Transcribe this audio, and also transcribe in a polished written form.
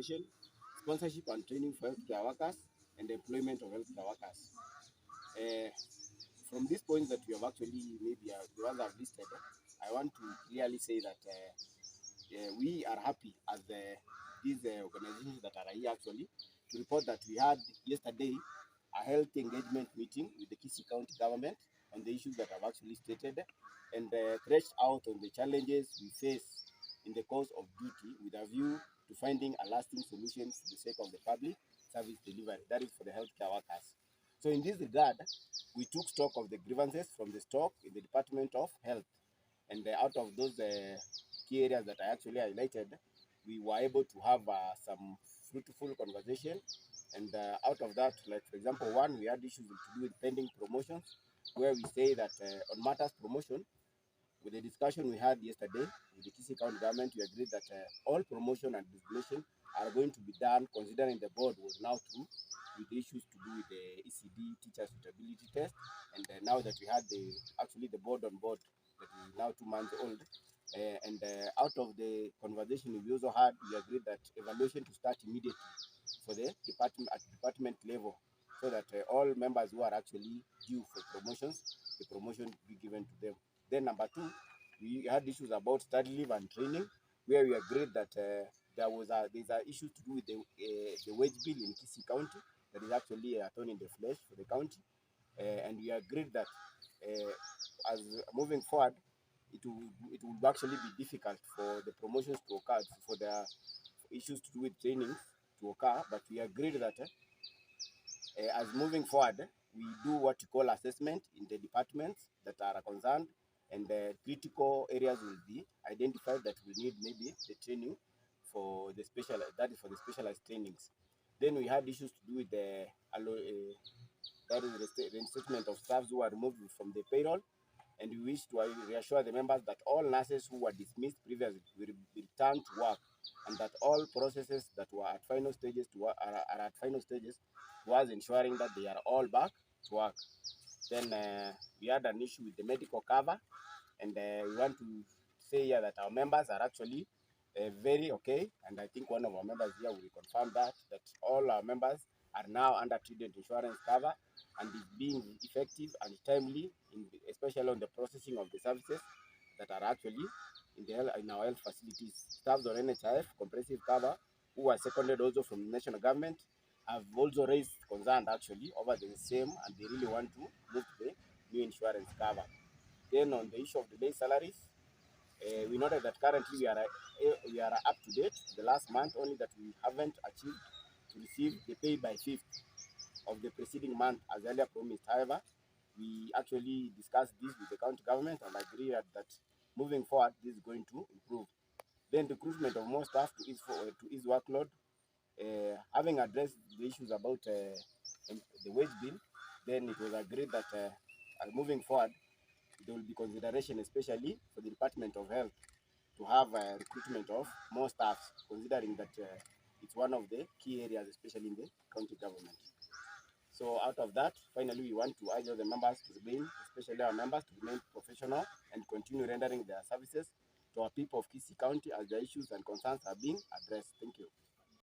education, sponsorship and training for healthcare workers, and employment of healthcare workers. From these points that we have actually maybe the ones I've listed, I want to clearly say that we are happy as these organizations that are here actually to report that we had yesterday a health engagement meeting with the Kisii County government on the issues that I've actually stated and threshed out on the challenges we face in the course of duty with a view to finding a lasting solution for the sake of the public service delivery, that is for the healthcare workers. So in this regard, we took stock of the grievances from the stock in the Department of Health, and out of those key areas that I actually highlighted, we were able to have some fruitful conversation. And out of that, like for example, one, we had issues to do with pending promotions, where we say that on matters promotion, with the discussion we had yesterday with the Kisii County government, we agreed that all promotion and designation are going to be done, considering the board was now through with the issues to do with the ECD teacher suitability test, and now that we had the board on board that is now 2 months old, and out of the conversation we also had, we agreed that evaluation to start immediately for the department at department level, so that all members who are actually due for promotions, the promotion be given to them. Then number two, we had issues about study leave and training, where we agreed that there's a issue to do with the wage bill in Kisii County that is actually a thorn in the flesh for the county, and we agreed that as moving forward, it would actually be difficult for the promotions to occur, for the issues to do with trainings to occur, but we agreed that as moving forward, we do what we call assessment in the departments that are concerned, and the critical areas will be identified that we need maybe the training for the special, that is for the specialized trainings. Then we had issues to do with the that is the reinstatement of staff who are removed from the payroll, and we wish to reassure the members that all nurses who were dismissed previously will return to work, and that all processes that were at final stages are at final stages towards ensuring that they are all back to work. Then we had an issue with the medical cover, and we want to say here that our members are actually very okay, and I think one of our members here will confirm that all our members are now under student insurance cover, and is being effective and timely, especially on the processing of the services that are actually in our health facilities. Staffs on NHIF comprehensive cover who are seconded also from the national government have also raised concern actually over the same, and they really want to move to the new insurance cover. Then on the issue of the base salaries, we noted that currently we are up to date the last month, only that we haven't achieved to receive the pay by 5th of the preceding month as earlier promised. However, we actually discussed this with the county government and agreed that moving forward, this is going to improve. Then recruitment of more staff to ease workload. Having addressed the issues about the wage bill, then it was agreed that moving forward, there will be consideration, especially for the Department of Health, to have recruitment of more staff, considering that it's one of the key areas, especially in the county government. So out of that, finally, we want to urge all the members to remain, especially our members, to remain professional and continue rendering their services to our people of Kisii County as their issues and concerns are being addressed. Thank you.